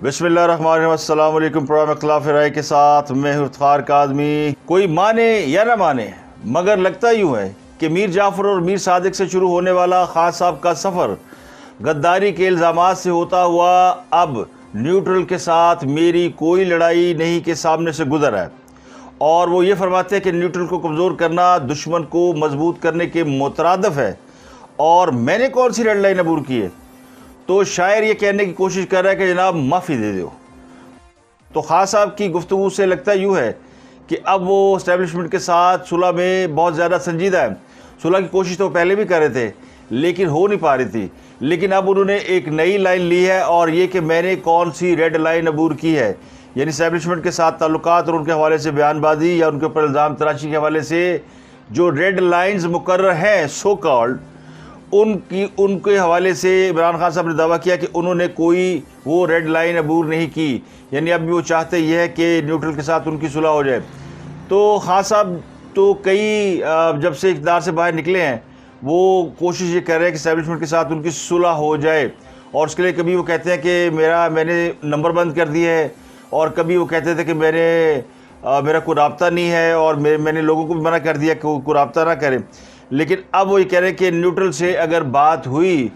बिस्मिल्लाहिर्रहमानिर्रहीम। अस्सलाम वालेकुम। प्रोग्राम इख्तिलाफ राय के साथ मैं हूं इफ्तिखार काज़मी। कोई माने या ना माने, मगर लगता यूँ है कि मीर जाफ़र और मीर सादिक से शुरू होने वाला खान साहब का सफ़र गद्दारी के इल्ज़ामात से होता हुआ अब न्यूट्रल के साथ मेरी कोई लड़ाई नहीं के सामने से गुजर है। और वो ये फरमाते हैं कि न्यूट्रल को कमज़ोर करना दुश्मन को मजबूत करने के मुतरादिफ है। और मैंने कौन सी रेड लाइन अबूर की है? तो शायर ये कहने की कोशिश कर रहा है कि जनाब माफ़ी दे दो। तो खान साहब की गुफ्तगू से लगता यूँ है कि अब वो इस्टेब्लिशमेंट के साथ सुलह में बहुत ज़्यादा संजीदा है। सुलह की कोशिश तो पहले भी कर रहे थे लेकिन हो नहीं पा रही थी, लेकिन अब उन्होंने एक नई लाइन ली है और ये कि मैंने कौन सी रेड लाइन अबूर की है, यानी इस्टेब्लिशमेंट के साथ ताल्लुकात और उनके हवाले से बयानबाजी या उनके ऊपर इल्ज़ाम तराशी के हवाले से जो रेड लाइन्स मुकर्रर हैं सो कॉल्ड, उनके हवाले से इमरान खान साहब ने दावा किया कि उन्होंने कोई वो रेड लाइन अबूर नहीं की। यानी अब भी वो चाहते ये है कि न्यूट्रल के साथ उनकी सुलह हो जाए। तो खान साहब तो कई जब से इक़्तिदार से बाहर निकले हैं वो कोशिश ये कर रहे हैं कि इस्टेब्लिशमेंट के साथ उनकी सुलह हो जाए। और उसके लिए कभी वो कहते हैं कि मैंने नंबर बंद कर दिए है, और कभी वो कहते थे कि मेरा कोई राब्ता नहीं है, और मैंने लोगों को भी मना कर दिया कि कोई राब्ता ना करें। लेकिन अब वो ये कह रहे हैं कि न्यूट्रल से अगर बात हुई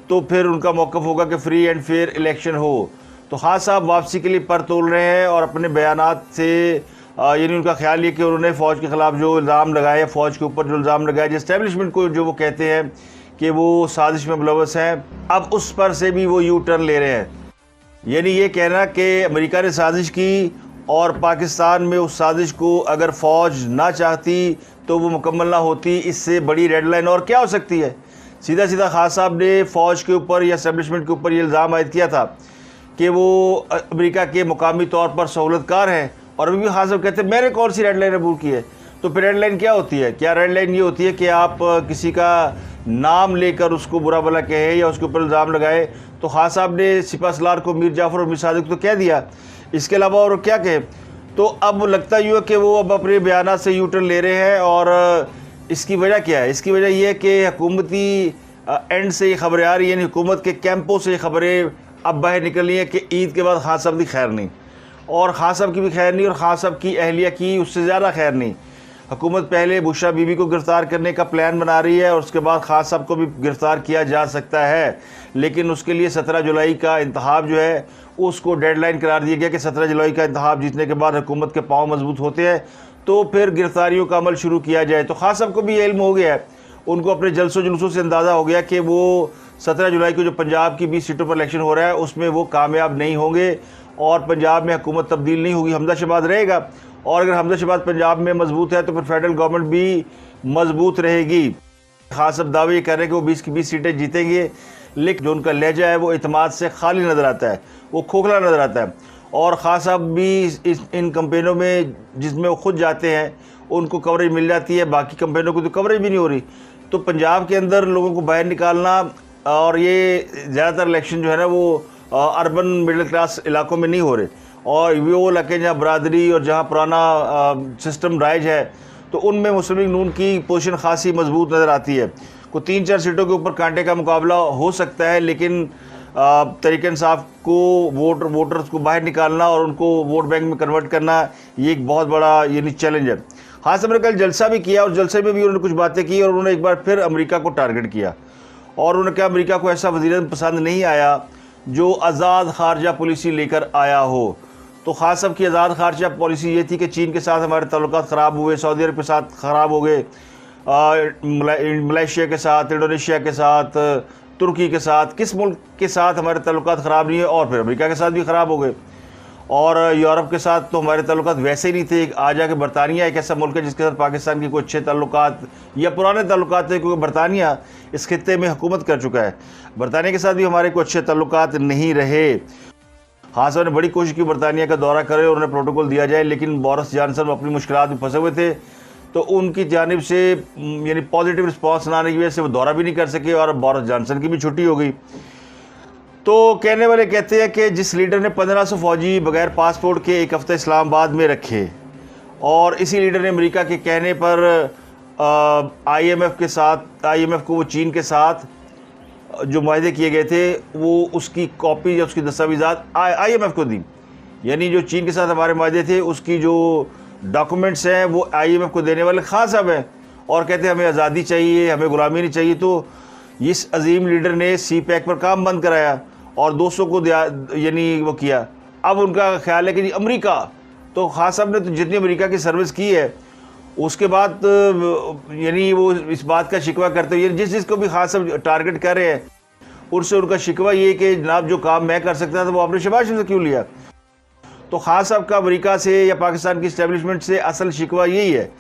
तो फिर उनका मौक़िफ़ होगा कि फ्री एंड फेयर इलेक्शन हो। तो खान साहब वापसी के लिए पर तोल रहे हैं और अपने बयानात से यानी उनका ख्याल ये कि उन्होंने फ़ौज के ख़िलाफ़ जो इल्ज़ाम लगाए, फ़ौज के ऊपर जो इल्ज़ाम लगाए, जो इस्टेब्लिशमेंट को जो वो कहते हैं कि वो साजिश में मुलव्वस हैं, अब उस पर से भी वो यू टर्न ले रहे हैं। यानी ये कहना कि अमेरिका ने साजिश की और पाकिस्तान में उस साजिश को अगर फ़ौज ना चाहती तो वो मुकम्मल ना होती, इससे बड़ी रेड लाइन और क्या हो सकती है। सीधा सीधा खान साहब ने फ़ौज के ऊपर या इस्टेब्लिशमेंट के ऊपर ये इल्ज़ाम आयद किया था कि वो अमेरिका के मुकामी तौर पर सहूलतकार हैं, और अभी भी खान साहब कहते हैं मैंने कौन सी रेड लाइन अबूर की है। तो फिर रेड लाइन क्या होती है? क्या रेड लाइन ये होती है कि आप किसी का नाम लेकर उसको बुरा भला कहे या उसके ऊपर इल्ज़ाम लगाए? तो खान साहब ने सिपा सलार को मीर जाफ़र और मीर सादिक तो कह दिया, इसके अलावा और क्या कहे? तो अब लगता यूँ है कि वो अब अपने बयानात से यू टर्न ले रहे हैं। और इसकी वजह क्या है? इसकी वजह यह है कि हुकूमती एंड से ये खबरें आ रही हैं, हुकूमत के कैंपों से ये खबरें अब बाहर निकल रही हैं कि ईद के बाद खान साहब की खैर नहीं, और खान साहब की भी खैर नहीं, और खान साहब की अहलिया की उससे ज़्यादा खैर नहीं। हुकूमत पहले बुशरा बीबी को गिरफ़्तार करने का प्लान बना रही है और उसके बाद खान साहब को भी गिरफ़्तार किया जा सकता है, लेकिन उसके लिए 17 जुलाई का इंतखाब जो है उसको डेडलाइन करार दिया गया कि 17 जुलाई का इंतखाब जीतने के बाद हुकूमत के पाँव मजबूत होते हैं तो फिर गिरफ़्तारियों का अमल शुरू किया जाए। तो खान साहब को भी ये इल्म हो गया है, उनको अपने जलसों जुलूसों से अंदाज़ा हो गया कि वो 17 जुलाई को जो पंजाब की 20 सीटों पर इलेक्शन हो रहा है उसमें वो कामयाब नहीं होंगे और पंजाब में हुकूमत तब्दील नहीं होगी, हमजा शहबाज रहेगा। और अगर हमजा शहबाज पंजाब में मजबूत है तो फिर फेडरल गवर्नमेंट भी मजबूत रहेगी। खान साहब दावे ये कर रहे हैं कि वो 20 की 20 सीटें जीतेंगे, लेकिन जो उनका लहजा है वो इत्मीनान से खाली नज़र आता है, वो खोखला नज़र आता है। और खान साहब भी इन कंपेनों में जिसमें वो खुद जाते हैं उनको कवरेज मिल जाती है, बाकी कंपेनों को तो कवरेज भी नहीं हो रही। तो पंजाब के अंदर लोगों को बाहर निकालना, और ये ज़्यादातर इलेक्शन जो है ना वो अर्बन मिडिल क्लास इलाकों में नहीं हो रहे, और वो इलाके जहाँ बरादरी और जहाँ पुराना सिस्टम राइज है तो उनमें मुस्लिम लीग नून की पोजीशन खासी मजबूत नज़र आती है। को 3-4 सीटों के ऊपर कांटे का मुकाबला हो सकता है, लेकिन तहरीक इंसाफ को वोटर्स को बाहर निकालना और उनको वोट बैंक में कन्वर्ट करना ये एक बहुत बड़ा यानी चैलेंज है। खान साहब ने कल जलसा भी किया और जलसे में भी उन्होंने कुछ बातें की और उन्होंने एक बार फिर अमेरिका को टारगेट किया और उन्होंने कहा अमेरिका को ऐसा वज़ीर पसंद नहीं आया जो आज़ाद खारजा पॉलिसी लेकर आया हो। तो खान साहब की आज़ाद खारजा पॉलिसी ये थी कि चीन के साथ हमारे ताल्लुकात ख़राब हुए, सऊदी अरब के साथ ख़राब हो गए, मलेशिया के साथ, इंडोनेशिया के साथ, तुर्की के साथ, किस मुल्क के साथ हमारे ताल्लुकात ख़राब नहीं है, और फिर अमेरिका के साथ भी ख़राब हो गए। और यूरोप के साथ तो हमारे ताल्लुकात वैसे ही नहीं थे। आ जाके बरतानिया एक ऐसा मुल्क है जिसके साथ पाकिस्तान के कोई अच्छे ताल्लुकात या पुराने ताल्लुकात थे, क्योंकि बरतानिया इस खित्ते में हुकूमत कर चुका है। बरतानिया के साथ भी हमारे कोई अच्छे ताल्लुकात नहीं रहे। खान साहब ने बड़ी कोशिश की बरतानिया का दौरा करे और उन्हें प्रोटोकॉल दिया जाए, लेकिन बोरिस जॉनसन अपनी मुश्किलात में फंसे हुए थे, तो उनकी जानिब से यानी पॉजिटिव रिस्पॉन्स ना आने की वजह से वो दौरा भी नहीं कर सके और बोरिस जॉनसन की भी छुट्टी हो गई। तो कहने वाले कहते हैं कि जिस लीडर ने 1500 फौजी बगैर पासपोर्ट के एक हफ़्ता इस्लामाबाद में रखे, और इसी लीडर ने अमेरिका के कहने पर IMF के साथ, IMF को वो चीन के साथ जो माहदे किए गए थे वो उसकी कॉपी या उसकी दस्तावेज़ात IMF को दी। यानी जो चीन के साथ हमारे माहदे थे उसकी जो डॉक्यूमेंट्स हैं वो IMF को देने वाले खान साहब हैं, और कहते हैं हमें आज़ादी चाहिए, हमें ग़ुलामी नहीं चाहिए। तो इस अजीम लीडर ने CPEC पर काम बंद कराया और 200 को यानी वो किया। अब उनका ख्याल है कि जी अमेरिका, तो खान साहब ने तो जितनी अमेरिका की सर्विस की है उसके बाद यानी वो इस बात का शिकवा करते हुए जिसको भी खान साहब टारगेट कर रहे हैं उनसे उनका शिकवा ये कि जनाब जो काम मैं कर सकता था वो आपने शहबाज शरीफ से क्यों लिया। तो खान साहब का अमेरिका से या पाकिस्तान की इस्टेब्लिशमेंट से असल शिकवा यही है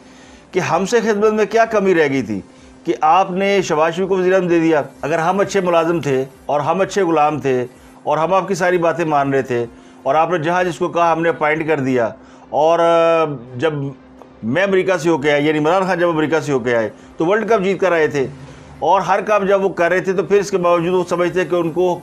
कि हमसे खिदमत में क्या कमी रह गई थी कि आपने शहबाज शरीफ को वज़ीर-ए-आज़म दे दिया। अगर हम अच्छे मुलाजिम थे और हम अच्छे ग़ुलाम थे और हम आपकी सारी बातें मान रहे थे और आपने जहाँ जिसको कहा हमने अपॉइंट कर दिया, और जब मैं अमेरिका से होके आया यानी इमरान खान जब अमेरिका से होके आए तो वर्ल्ड कप जीत कर आए थे और हर काम जब वो कर रहे थे तो फिर इसके बावजूद वो समझते कि उनको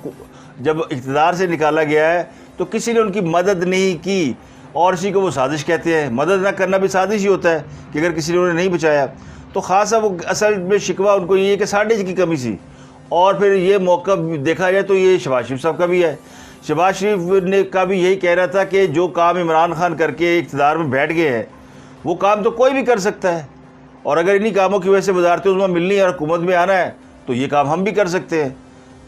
जब इक़्तिदार से निकाला गया है तो किसी ने उनकी मदद नहीं की, और इसी को वो साजिश कहते हैं। मदद ना करना भी साजिश ही होता है कि अगर किसी ने उन्हें नहीं बचाया। तो ख़ासा वो असल में शिकवा उनको ये है कि साढ़े की कमी सी, और फिर ये मौका देखा जाए तो ये शहबाज शरीफ साहब का भी है। शहबाज शरीफ ने का भी यही कह रहा था कि जो काम इमरान खान करके इक़्तिदार में बैठ गए हैं वो काम तो कोई भी कर सकता है, और अगर इन्हीं कामों की वजह से वजारत उज़्मा मिलनी है और हुकूमत में आना है तो ये काम हम भी कर सकते हैं।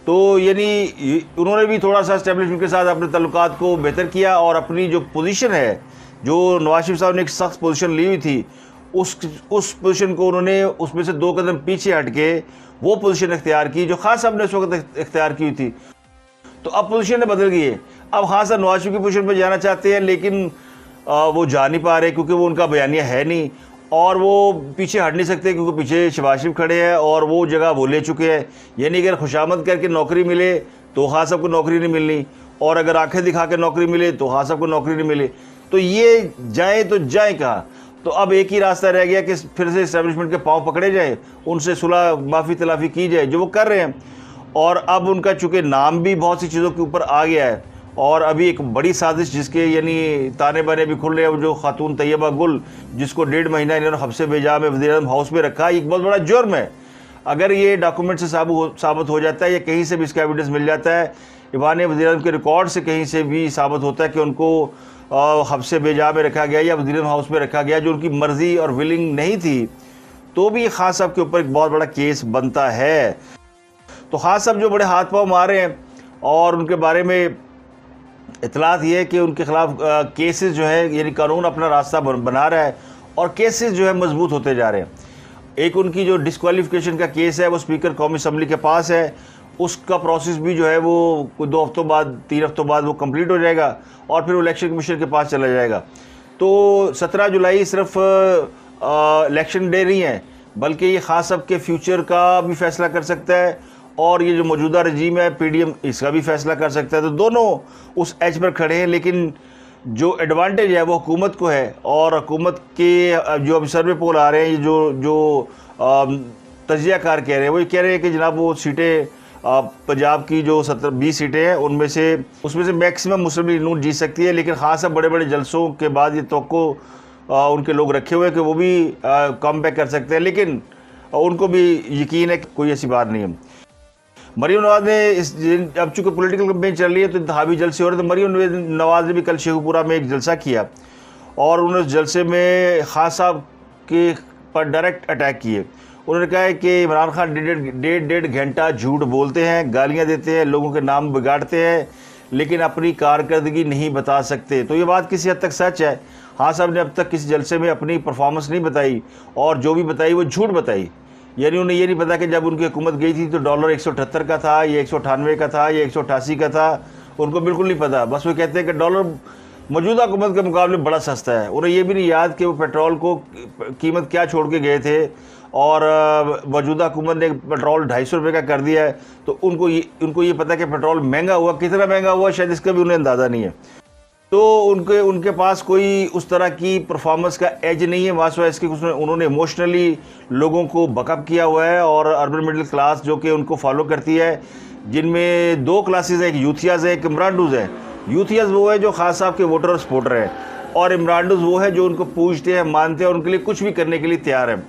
तो यानी उन्होंने भी थोड़ा सा इस्टेब्लिशमेंट के साथ अपने तल्लुकात को बेहतर किया और अपनी जो पोजीशन है, जो नवाज शरीफ साहब ने एक सख्त पोजीशन ली हुई थी, उस पोजीशन को उन्होंने उसमें से 2 कदम पीछे हट के वो पोजीशन इख्तियार की जो खान साहब ने उस वक्त इख्तियार की हुई थी। तो अब पोजीशन बदल गई है। अब खान साहब नवाज शरीफ की पोजीशन पर जाना चाहते हैं लेकिन वो जा नहीं पा रहे क्योंकि वो उनका बयानिया है नहीं, और वो पीछे हट नहीं सकते क्योंकि पीछे शहबाज शरीफ खड़े हैं और वो जगह वो ले चुके हैं। यानी अगर खुशामद करके नौकरी मिले तो खान साहब को नौकरी नहीं मिलनी, और अगर आंखें दिखा के नौकरी मिले तो खान साहब को नौकरी नहीं मिले। तो ये जाएँ तो जाएँ कहाँ। तो अब एक ही रास्ता रह गया कि फिर से इस्टेब्लिशमेंट के पाँव पकड़े जाए, उनसे सुलह माफ़ी तलाफ़ी की जाए, जो वो कर रहे हैं। और अब उनका चूँकि नाम भी बहुत सी चीज़ों के ऊपर आ गया है, और अभी एक बड़ी साजिश जिसके यानी ताने बाने भी खुल रहे हैं, जो खातून तैयबा गुल जिसको 1.5 महीना इन्होंने हब्से बेजा में वज़ीर-ए-आज़म हाउस में रखा, एक बहुत बड़ा जुर्म है। अगर ये डॉक्यूमेंट से साबित हो जाता है या कहीं से भी इसका एविडेंस मिल जाता है, ईवान वज़ीर-ए-आज़म के रिकॉर्ड से कहीं से भी साबित होता है कि उनको हब्से बेजा में रखा गया या वज़ीर-ए-आज़म हाउस में रखा गया जो उनकी मर्ज़ी और विलिंग नहीं थी, तो भी खान साहब के ऊपर एक बहुत बड़ा केस बनता है। तो खान साहब जो बड़े हाथ पाँव मार रहे हैं और उनके बारे में इतलात ये है कि उनके ख़िलाफ़ केसेस जो है यानी कानून अपना रास्ता बना रहा है और केसेस जो है मजबूत होते जा रहे हैं। एक उनकी जो डिस्क्वालिफिकेशन का केस है वो स्पीकर कौमी असम्बली के पास है, उसका प्रोसेस भी जो है वो कोई 2 हफ्तों बाद 3 हफ्तों बाद वो कंप्लीट हो जाएगा और फिर वो इलेक्शन कमीशन के पास चला जाएगा। तो 17 जुलाई सिर्फ इलेक्शन डे नहीं है बल्कि ये खान साहब के फ्यूचर का भी फैसला कर सकता है, और ये जो मौजूदा रजीम है PDM इसका भी फैसला कर सकता है। तो दोनों उस एज पर खड़े हैं, लेकिन जो एडवांटेज है वो हुकूमत को है, और हुकूमत के जो अभी सर्वे पोल आ रहे हैं, ये जो तजियाकार कह रहे हैं वो ये कह रहे हैं कि जनाब वो सीटें पंजाब की जो 20 सीटें हैं उसमें से मैक्सिमम मुस्लिम लीग नून जीत सकती है। लेकिन ख़ास बड़े बड़े जलसों के बाद ये तवक्को उनके लोग रखे हुए हैं कि वो भी कम बैक कर सकते हैं, लेकिन उनको भी यकीन है कि कोई ऐसी बात नहीं है। मरीम नवाज़ ने अब चूँकि पॉलिटिकल कैंपेन चल रही है तो इंतखाबी जलसे हो रहे, तो मरीम नवाज़ ने भी कल शेखुपुरा में एक जलसा किया और उन्होंने उस जलसे में खान साहब के पर डायरेक्ट अटैक किए। उन्होंने कहा है कि इमरान खान 1.5 घंटा झूठ बोलते हैं, गालियाँ देते हैं, लोगों के नाम बिगाड़ते हैं, लेकिन अपनी कारकर्दगी नहीं बता सकते। तो ये बात किसी हद तक सच है। खान साहब ने अब तक किसी जलसे में अपनी परफॉर्मेंस नहीं बताई, और जो भी बताई वो झूठ बताई। यानी उन्हें ये नहीं पता कि जब उनकी हुकूमत गई थी तो डॉलर 178 का था, या 198 का था, या 188 का था, उनको बिल्कुल नहीं पता। बस वो कहते हैं कि डॉलर मौजूदा हुकूमत के मुकाबले बड़ा सस्ता है। उन्हें ये भी नहीं याद कि वो पेट्रोल को कीमत क्या छोड़ के गए थे, और मौजूदा हुकूमत ने पेट्रोल 250 रुपये का कर दिया है। तो उनको ये पता है कि पेट्रोल महंगा हुआ, कितना महंगा हुआ शायद इसका भी उन्हें अंदाज़ा नहीं है। तो उनके पास कोई उस तरह की परफॉर्मेंस का एज नहीं है, वास इसके उन्होंने इमोशनली लोगों को बकअप किया हुआ है, और अर्बन मिडिल क्लास जो कि उनको फॉलो करती है, जिनमें 2 क्लासेस हैं, एक यूथियाज़ है, एक इमरानडूज़ है। यूथियाज़ वो है जो खान साहब के वोटर और सपोर्टर हैं, और इमरानडूज़ वो है जो उनको पूछते हैं, मानते हैं और उनके लिए कुछ भी करने के लिए तैयार है।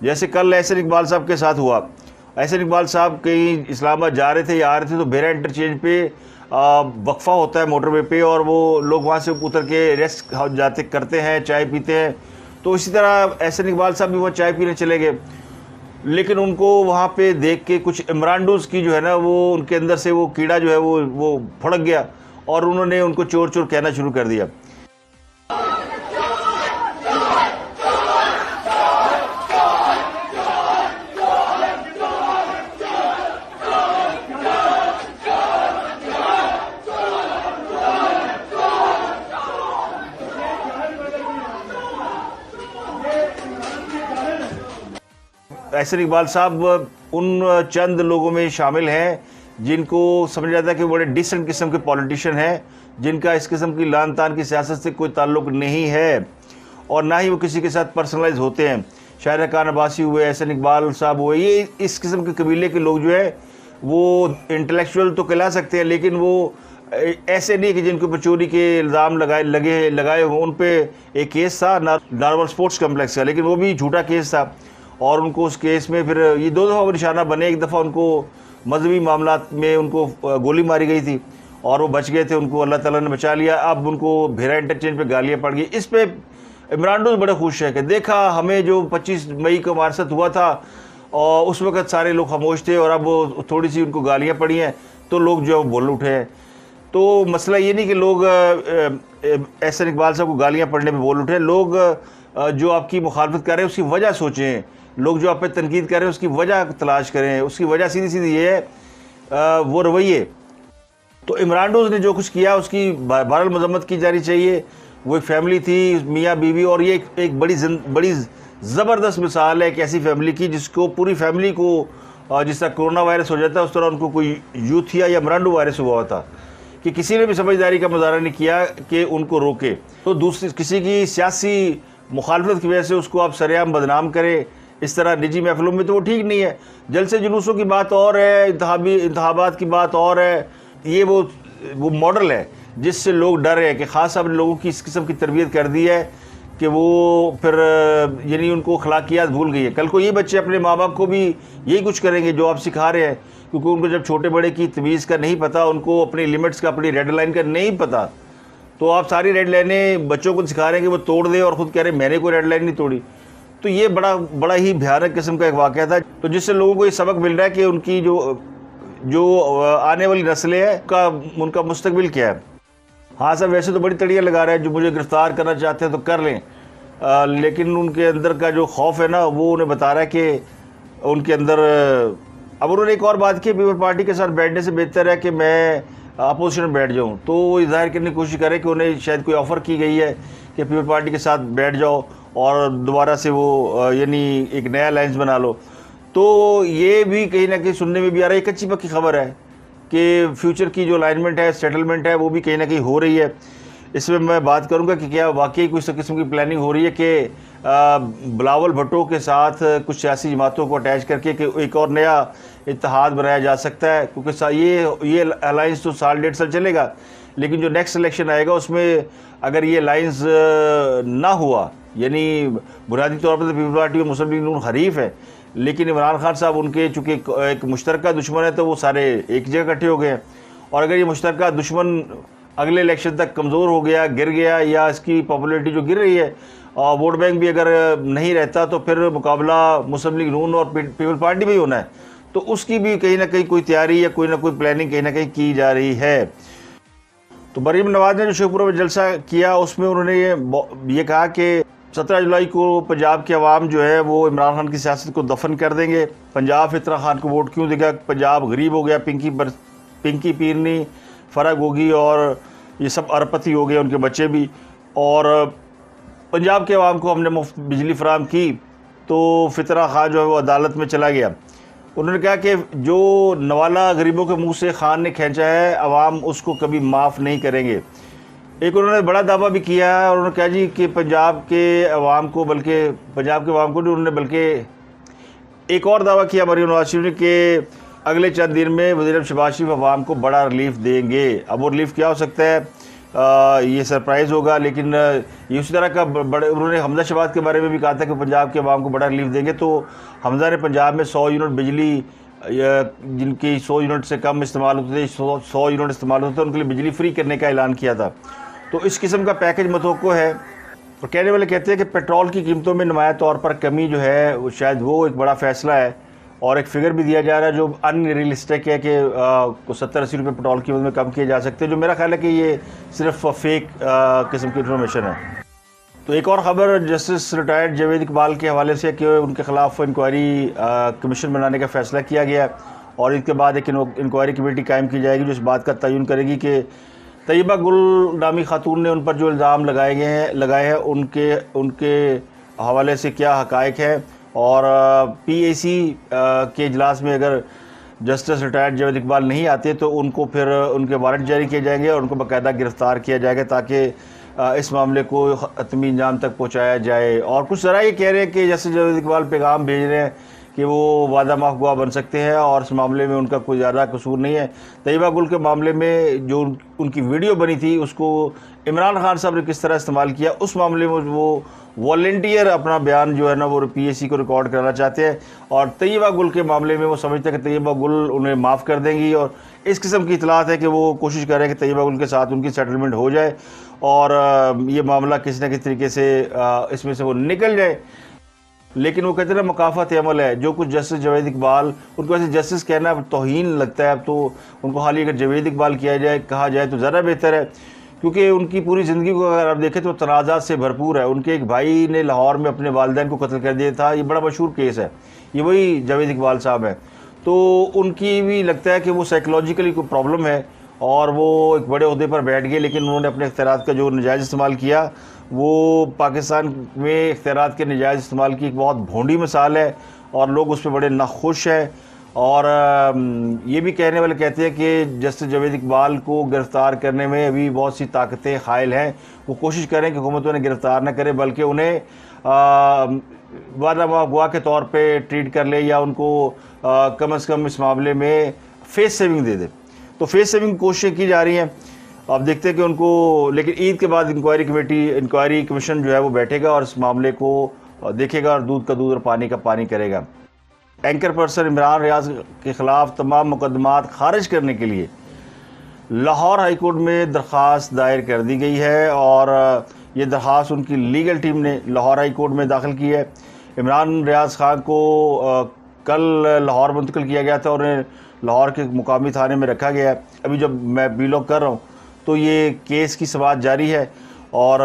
जैसे कल एहसन इकबाल साहब के साथ हुआ, एहसन इकबाल साहब कहीं इस्लामाबाद जा रहे थे या आ रहे थे तो बेरा इंटरचेंज पे वक्फा होता है मोटरवे पे, और वो लोग वहाँ से उतर के रेस्ट जाते करते हैं, चाय पीते हैं। तो इसी तरह एहसन इकबाल साहब भी वहाँ चाय पीने चले गए, लेकिन उनको वहाँ पे देख के कुछ इमरान की जो है ना, वो उनके अंदर से वो कीड़ा जो है वो फड़क गया और उन्होंने उनको चोर चोर कहना शुरू कर दिया। एहसन इकबाल साहब उन चंद लोगों में शामिल हैं जिनको समझ जाता है कि बड़े डिसेंट किस्म के पॉलिटिशियन हैं, जिनका इस किस्म की लान तान की सियासत से कोई ताल्लुक़ नहीं है और ना ही वो किसी के साथ पर्सनलाइज होते हैं। शाहिद खान अब्बासी हुए, एहसन इकबाल साहब हुए, ये इस किस्म के कबीले के लोग जो है वो इंटेलेक्चुअल तो कहला सकते हैं, लेकिन वो ऐसे नहीं कि जिनके ऊपर चोरी के इल्ज़ाम लगाए हों। उन पर एक केस था नारवल स्पोर्ट्स कम्प्लेक्स का, लेकिन वो भी झूठा केस था और उनको उस केस में फिर ये 2 दफ़ा निशाना बने। एक दफ़ा उनको मजहबी मामलात में उनको गोली मारी गई थी और वो बच गए थे, उनको अल्लाह ताला ने बचा लिया। अब उनको भेरा इंटरचेंज पे गालियाँ पड़ गई। इस पे इमरान बड़े खुश है कि देखा हमें जो 25 मई को हमारे साथ हुआ था और उस वक़्त सारे लोग खामोश थे और अब वो थोड़ी सी उनको गालियाँ पड़ी हैं तो लोग जो है बोल उठे हैं। तो मसला ये नहीं कि लोग एहसन इकबाल साहब को गालियाँ पड़ने पर बोल उठे, लोग जो आपकी मुखालफत कर रहे हैं उसकी वजह सोचें, लोग जो आप पे तनकीद कर रहे हैं उसकी वजह तलाश करें। उसकी वजह सीधी सीधी ये है वो रवैये। तो इमरान ने जो कुछ किया उसकी बहरहाल मजम्मत की जानी चाहिए। वो एक फैमिली थी, मियाँ बीवी, और ये एक बड़ी ज़बरदस्त मिसाल है एक ऐसी फैमिली की जिसको पूरी फैमिली को जिस तरह कोरोना वायरस हो जाता है उस तरह उनको कोई यूथिया या मरांडू वायरस हुआ था कि किसी ने भी समझदारी का मुजाहरा नहीं किया कि उनको रोके। तो दूसरी किसी की सियासी मुखालफत की वजह से उसको आप सरेआम बदनाम करें इस तरह निजी महफिलों में, तो वो ठीक नहीं है। जलसे जुलूसों की बात और है, इंतखाबात की बात और है। ये वो मॉडल है जिससे लोग डर रहे हैं कि ख़ास साहब ने लोगों की इस किस्म की तरबियत कर दी है कि वो फिर यानी उनको अखलाकियात भूल गई है। कल को ये बच्चे अपने माँ बाप को भी यही कुछ करेंगे जो आप सिखा रहे हैं, क्योंकि उनको जब छोटे बड़े की तमीज़ का नहीं पता, उनको अपनी लिमिट्स का, अपनी रेड लाइन का नहीं पता, तो आप सारी रेड लाइनें बच्चों को सिखा रहे हैं कि वो तोड़ दे और ख़ुद कह रहे मैंने कोई रेड लाइन नहीं तोड़ी। तो ये बड़ा ही भयानक किस्म का एक वाक़या था, तो जिससे लोगों को ये सबक मिल रहा है कि उनकी जो आने वाली नस्लें हैं उनका मुस्तकबिल क्या है। हाँ साहब, वैसे तो बड़ी तड़ियाँ लगा रहे हैं, जो मुझे गिरफ़्तार करना चाहते हैं तो कर लें, लेकिन उनके अंदर का जो खौफ है ना वो उन्हें बता रहा है कि उनके अंदर। अब उन्होंने एक और बात की, पीपल पार्टी के साथ बैठने से बेहतर है कि मैं अपोजिशन में बैठ जाऊँ। तो वो ज़ाहिर करने की कोशिश करें कि उन्हें शायद कोई ऑफ़र की गई है कि पीपल पार्टी के साथ बैठ जाओ और दोबारा से वो यानी एक नया अलायंस बना लो। तो ये भी कहीं ना कहीं सुनने में भी आ रहा है, एक अच्छी पक्की खबर है कि फ्यूचर की जो अलाइनमेंट है, सेटलमेंट है, वो भी कहीं ना कहीं हो रही है। इसमें मैं बात करूंगा कि क्या वाकई कुछ किस्म की प्लानिंग हो रही है कि बिलावल भुट्टो के साथ कुछ सियासी जमातों को अटैच करके कि एक और नया इत्तेहाद बनाया जा सकता है, क्योंकि ये अलायंस तो साल 1.5 साल चलेगा, लेकिन जो नेक्स्ट इलेक्शन आएगा उसमें अगर ये अलायंस ना हुआ, यानी बुनियादी तौर पर तो पीपल पार्टी और मुस्लिम लीग नून हरीफ है, लेकिन इमरान खान साहब उनके चूँकि एक मुश्तरका दुश्मन है तो वो सारे एक जगह इकट्ठे हो गए हैं। और अगर ये मुश्तरका दुश्मन अगले इलेक्शन तक कमज़ोर हो गया, गिर गया, या इसकी पॉपुलैरिटी जो गिर रही है और वोट बैंक भी अगर नहीं रहता, तो फिर मुकाबला मुस्लिम लीग नून और पीपल पार्टी में ही होना है। तो उसकी भी कहीं ना कहीं कोई तैयारी या कोई ना कोई प्लानिंग कहीं ना कहीं की जा रही है। तो मरीम नवाज़ ने जो शेखपुरा में जलसा किया उसमें उन्होंने ये कहा कि 17 जुलाई को पंजाब के अवाम जो है वो इमरान खान की सियासत को दफन कर देंगे। पंजाब फितरा खान को वोट क्यों देगा, पंजाब गरीब हो गया, पिंकी पीरनी, फ़रग होगी और ये सब अरबपति हो गए, उनके बच्चे भी। और पंजाब के अवाम को हमने मुफ्त बिजली फराहम की तो फितरा खान जो है वो अदालत में चला गया। उन्होंने कहा कि जो नवाला गरीबों के मुंह से खान ने खींचा है, अवाम उसको कभी माफ़ नहीं करेंगे। एक उन्होंने बड़ा दावा भी किया है और उन्होंने कहा जी कि पंजाब के अवाम को नहीं, उन्होंने बल्कि एक और दावा किया मरीम नवाज शरीफ ने कि अगले चंद दिन में वज़ीर शहबाज शरीफ अवाम को बड़ा रिलीफ देंगे। अब वो रिलीफ क्या हो सकता है, ये सरप्राइज़ होगा, लेकिन ये उसी तरह का बड़े उन्होंने हमजा शहबाज के बारे में भी कहा था कि पंजाब के अवाम को बड़ा रिलीफ देंगे। तो हमजा ने पंजाब में 100 यूनिट बिजली या जिनकी 100 यूनिट से कम इस्तेमाल होते थे, 100 यूनिट इस्तेमाल होते थे, उनके लिए बिजली फ्री करने का ऐलान किया था। तो इस किस्म का पैकेज मतवक्को है। और कहने वाले कहते हैं कि पेट्रोल की कीमतों में नुमाया तौर पर कमी जो है वो शायद वो एक बड़ा फ़ैसला है। और एक फ़िगर भी दिया जा रहा है जो अनरियलिस्टिक है कि 70-80 रुपये पेट्रोल की कीमत में कम किए जा सकते हैं, जो मेरा ख्याल है कि ये सिर्फ फेक किस्म की इन्फॉर्मेशन है। तो एक और ख़बर जस्टिस रिटायर्ड जावेद इकबाल के हवाले से कि उनके ख़िलाफ़ इंक्वायरी कमीशन बनाने का फ़ैसला किया गया और इसके बाद एक इंक्वायरी कमेटी कायम की जाएगी जो इस बात का तयन करेगी कि तैयबा गुल नामी खातून ने उन पर जो इल्ज़ाम लगाए हैं उनके हवाले से क्या हक़ाइक़ है। और PAC के इजलास में अगर जस्टिस रिटायर्ड जावेद इकबाल नहीं आते तो उनको फिर उनके वारंट जारी किए जाएंगे और उनको बाकायदा गिरफ़्तार किया जाएगा ताकि इस मामले को हतमी अंजाम तक पहुँचाया जाए। और कुछ ज़रा ये कह रहे हैं कि जस्टिस जावेद इकबाल पैगाम भेज रहे हैं कि वो वादा माफ़ गवाह बन सकते हैं और इस मामले में उनका कोई ज़्यादा कसूर नहीं है। तैयबा गुल के मामले में जो उनकी वीडियो बनी थी उसको इमरान खान साहब ने किस तरह इस्तेमाल किया, उस मामले में वो वॉलंटियर अपना बयान जो है ना वो PAC को रिकॉर्ड कराना चाहते हैं। और तैयबा गुल के मामले में वो समझते हैं कि तैयबा गुल उन्हें माफ़ कर देंगी और इस किस्म की इतलात है कि वो कोशिश कर रहे हैं कि तैयबा गुल के साथ उनकी सेटलमेंट हो जाए और ये मामला किसी न किसी तरीके से इसमें से वो निकल जाए। लेकिन वो कहते हैं ना मकाफ़त अमल है, जो कुछ जस्टिस जावेद इकबाल, उनको वैसे जस्टिस कहना तौहीन लगता है, अब तो उनको हाल ही अगर जावेद इकबाल कहा जाए तो ज़्यादा बेहतर है, क्योंकि उनकी पूरी ज़िंदगी को अगर आप देखें तो तनाज़ात से भरपूर है। उनके एक भाई ने लाहौर में अपने वालिदैन को कत्ल कर दिया था, ये बड़ा मशहूर केस है, ये वही जावेद इकबाल साहब है। तो उनकी भी लगता है कि वो साइकोलॉजिकली कोई प्रॉब्लम है और वो एक बड़े ओहदे पर बैठ गए, लेकिन उन्होंने अपने इख्तियारात का जो नजायज़ इस्तेमाल किया वो पाकिस्तान में इख्तियारात के नजायज़ इस्तेमाल की एक बहुत भोंडी मिसाल है और लोग उस पर बड़े नाखुश हैं। और ये भी कहने वाले कहते हैं कि जस्टिस जावेद इकबाल को गिरफ़्तार करने में अभी बहुत सी ताकतें हायल हैं, वो कोशिश करें कि हुकूमत उन्हें गिरफ़्तार न करे बल्कि उन्हें वादा माफ़ गवाह के तौर पे ट्रीट कर ले या उनको कम से कम इस मामले में फेस सेविंग दे दे। तो फेस सेविंग कोशिशें की जा रही हैं। अब देखते हैं कि उनको, लेकिन ईद के बाद इंक्वायरी कमीशन जो है वो बैठेगा और इस मामले को देखेगा और दूध का दूध और पानी का पानी करेगा। एंकर पर्सन इमरान रियाज के ख़िलाफ़ तमाम मुकदमात खारिज करने के लिए लाहौर हाई कोर्ट में दरख्वास्त दायर कर दी गई है और ये दरख्वास्त उनकी लीगल टीम ने लाहौर हाई कोर्ट में दाखिल की है। इमरान रियाज खान को कल लाहौर मुंतकिल किया गया था और उन्हें लाहौर के मुकामी थाने में रखा गया है। अभी जब मैं वीलॉग कर रहा हूँ तो ये केस की समाअत जारी है और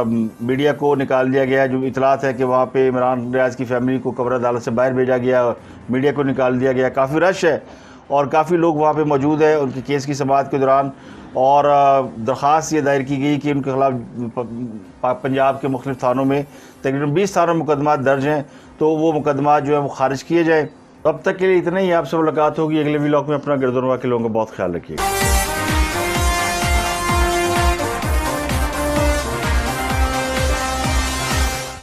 मीडिया को निकाल दिया गया है। जो इतलात है कि वहाँ पे इमरान रियाज की फैमिली को कब्र अदालत से बाहर भेजा गया और मीडिया को निकाल दिया गया। काफ़ी रश है और काफ़ी लोग वहाँ पे मौजूद है उनकी केस की समाअत के दौरान। और दरख्वास्त ये दायर की गई कि उनके ख़िलाफ़ पंजाब के मुख्तलिफ़ थानों में तकरीबन 20 थानों में मुकदमात दर्ज हैं, तो वो मुकदमात जो है वो खारिज किए जाएँ। अब तक के लिए इतना ही। आपसे मुलाकात होगी अगले व्लॉग में। अपना गिरदोनवा के लोगों का बहुत ख्याल रखिएगा।